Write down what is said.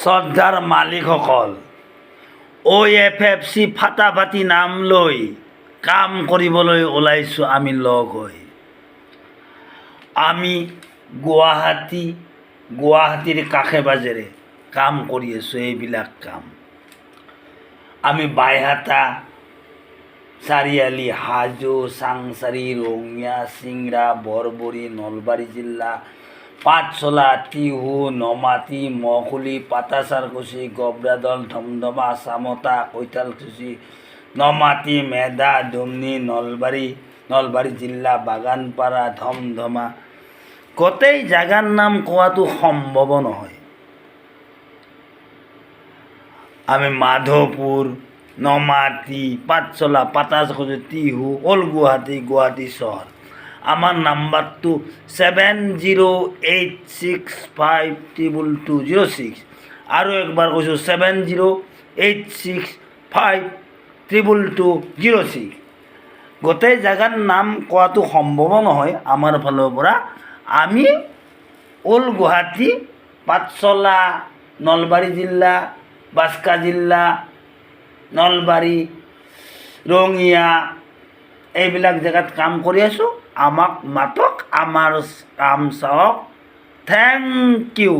শ্ৰদ্ধাৰ মালিকসকল, OFFC ফাটাফাটি নাম লৈ কাম কৰিবলৈ ওলাইছোঁ আমি লগ হৈ। আমি গুৱাহাটীৰ কাষে বাজেৰে কাম কৰি আছোঁ। এইবিলাক কাম আমি বাইহাটা, চাৰিআলি, হাজো, চাংচাৰী, ৰঙিয়া, চিংৰা, বৰবৰী, নলবাৰী জিলা, পাঠশালা, টিহু, নমাটি, মহকুলি, পাটাচাৰকুছি, গব্ৰাদল, ধমধমা, চামতা, কৈঠালকুছি, নমাটি, মেধা, ডুমনি, নলবাৰী জিলা, বাগানপাৰা, ধমধমা, গোটেই জাগাৰ নাম কোৱাটো সম্ভৱ নহয়। আমি মাধৱপুৰ, নমাটি, পাঠশালা, পাটাচাৰকুছি, টিহু, অল্ড গুৱাহাটী চহৰ। আমাৰ নাম্বাৰটো 7086522206। আৰু একবাৰ কৈছোঁ 7086522206। গোটেই জাগাৰ নাম কোৱাটো সম্ভৱ নহয় আমাৰ ফালৰ পৰা। আমি অল্ড গুৱাহাটী, পাঠশালা, নলবাৰী জিলা, বাক্সা জিলা, নলবাৰী, ৰঙিয়া, এইবিলাক জেগাত কাম কৰি আছোঁ। আমাক মাতক, আমাৰ কাম চাওক। Thank U.